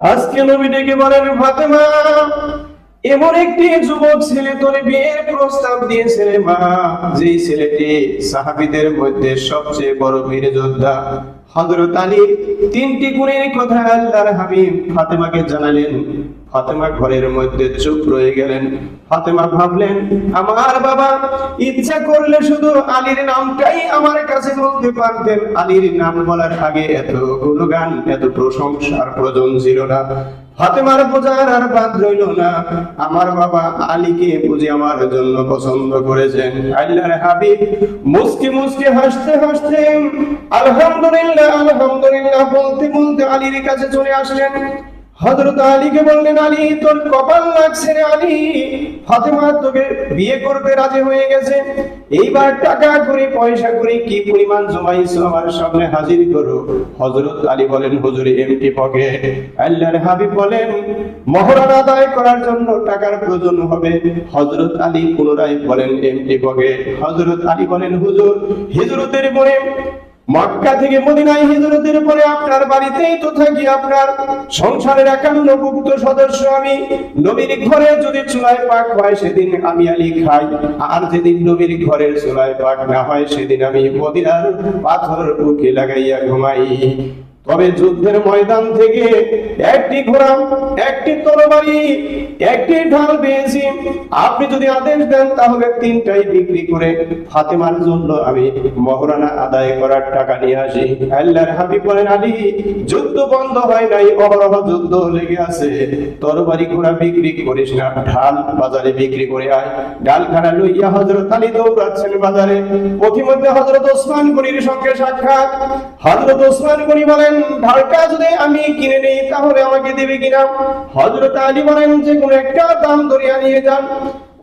আজকে নবী ডেকে বলেন, ফাতেমা, এমন একটি যুবক ছেলে তোর বিয়ের প্রস্তাব দিয়েছে রে মা, যে ছেলেটি সাহাবীদের মধ্যে সবচেয়ে বড় বীর যোদ্ধা হযরত আলী। তিনটি গুণের কথা আল্লাহর হাবিব ফাতেমাকে জানালেন। ফাতেমা ঘরের মধ্যে চুপ রয়ে গেলেন। ফাতেমা ভাবলেন, আমার বাবা ইচ্ছা করলে শুধু আলীর নামটাই আমার কাছে বলতে পারতেন। আলীর নাম বলার আগে এত গুণগান, এত প্রশংসার প্রয়োজন ছিল না। ফাতেমার বোঝার আর বাদ রইল না, আমার বাবা আলীকে বুঝে আমার জন্য পছন্দ করেছেন। আল্লাহর হাবিব মুস্কি মুস্কি হাসতে হাসতে আলহামদুলিল্লাহ আলহামদুলিল্লাহ বলতে বলতে আলীর কাছে চলে আসলেন। হযরত আলীকে বললেন, আলী তোর কপাল লাগছে রে আলী, ফাতেমা তোকে বিয়ে করতে রাজি হয়ে গেছে। এইবার টাকা করে পয়সা করে কি পরিমাণ জমাইছো আমার সামনে হাজির করো। হযরত আলী বলেন, হুজুর এমটি পকেট। আল্লাহর হাবিব বলেন, মহরানা আদায় করার জন্য টাকার প্রয়োজন হবে। হযরত আলী পুনরায় বলেন, এমটি পকেট। হযরত আলী বলেন, হুজুর হিজরতের পরে মক্কা থেকে মদিনায় হিজরতের পরে আপনার বাড়িতেই তো থাকি, আপনার সংসারের একান্নভুক্ত সদস্য আমি। নবীর ঘরে যদি চুলায় পাক হয় সেদিন আমি আলী খাই, আর যেদিন নবীর ঘরের চুলায় পাক না হয় সেদিন আমি মদিনার পাথর বুকে লাগাইয়া ঘুমাই। তবে যুদ্ধের ময়দান থেকে একটি ঘোড়া, একটি তরবারি, একটি ঢাল পেয়েছি। আপনি যদি আদেশ দেন তাহলে তিনটাই বিক্রি করে ফাতেমার জন্য আমি মহরানা আদায় করার টাকা নিয়ে আসি। আল্লাহর হাবিব বলেন, আলী যুদ্ধ বন্ধ হয় নাই, অহরহ যুদ্ধ লেগে আছে। তরবারি ঘোড়া বিক্রি করিস না, ঢাল বাজারে বিক্রি করে আয়। ডালখানা লইয়া হযরত আলী দৌড়াচ্ছেন বাজারে। পথিমধ্যে হযরত ওসমান গনির সঙ্গে সাক্ষাৎ। হযরত ওসমান গনি বলেন, ঢালটা যদি আমি কিনে নেই তাহলে আমাকে দেবে কিনা? হযরত আলী বলেন, যে কোনো একটা দাম ধরিয়া নিয়ে যান।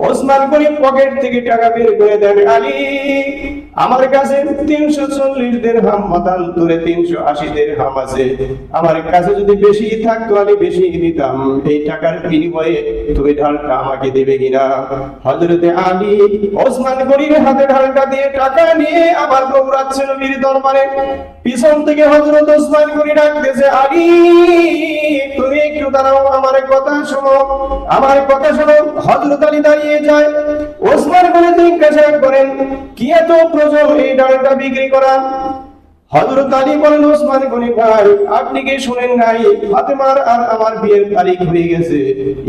ওসমান গনি পকেট থেকে টাকা বের করে দেন, আলী আমার কাছে 340 দিরহাম মতান্তরে 380 দিরহাম আছে, আমার কাছে যদি বেশি থাকতো আমি বেশি দিতাম, এই টাকার বিনিময়ে তুমি ঢালটা আমাকে দেবে কিনা? হযরতে আলী ওসমান গনির হাতে ঢালটা দিয়ে টাকা নিয়ে আবার দৌড়াচ্ছে নবীর দরবারে। পিছন থেকে হযরত ওসমান গনি ডাকতেছে, আলী তুমি একটু দাঁড়াও, আমার কথা শোনো, আমার কথা শোনো। হযরত আলী দাঁড়িয়ে যায়। ওসমান গনি জিজ্ঞাসা করেন, কি এত প্রয়োজন এই ডালটা বিক্রি করা? হযরত আলী বলেন, ওসমান গনি ভাই আপনি কি শুনেন নাই ফাতেমার আর আমার বিয়ের তারিখ হয়ে গেছে।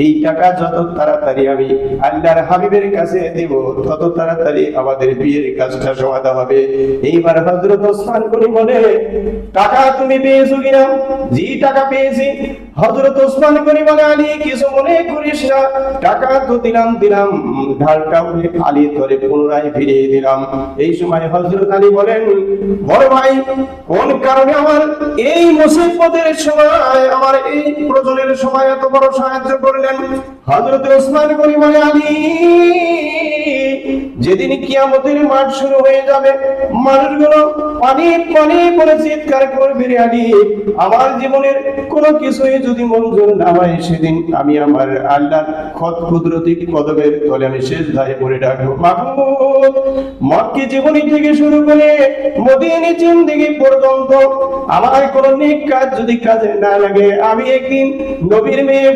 এই টাকা যত তাড়াতাড়ি আমি আল্লাহর হাবিবের কাছে দেব তত তাড়াতাড়ি আমাদের বিয়ের কাজটা সমাধা হবে। এইবার হযরত ওসমান গনি বলে, টাকা তুমি পেয়েছো কিনা? জি টাকা পেয়েছি। হযরত ওসমান গনি বলে, আলী কিছু মনে করিস না, টাকা তো দিলাম, ঢালটা আলী তোরে পুনরায় ফিরিয়ে দিলাম। এই সময় হযরত আলী বলেন, বড় ভাই কোন কারণে আমার এই মুসিবতের সময়, আমার এই প্রয়োজনের সময় এত বড় সাহায্য করলেন? হযরত ওসমান গনি বলে, আলী যেদিন কিয়ামতের মাঠ শুরু হয়ে যাবে, মানুষগুলো অনেক অনেক করে চিৎকার করবে, রে আলী আমার জীবনের কোনো কিছুই যদি মঞ্জুর না হয় সেদিন আমি আমার আল্লাহর কুদরতি কদমের তলে আমি সিজদায় পড়ে ডাকবো, মাবুদ মক্কি জীবনী থেকে শুরু করে মদিনী জিন্দেগি পর্যন্ত আমার কোনো নেক কাজ যদি কাজে না লাগে, আমি একদিন নবীর মেয়ে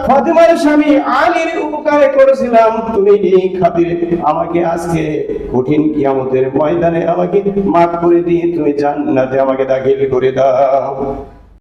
ফাতেমার স্বামী আলীর উপকার করেছিলাম, তুমি এই খাতিরে আমাকে আজকে কঠিন কিয়ামতের ময়দানে আমাকে মাফ করে দিয়ে তুমি জান্নাতে আমাকে দাখিল করে দাও।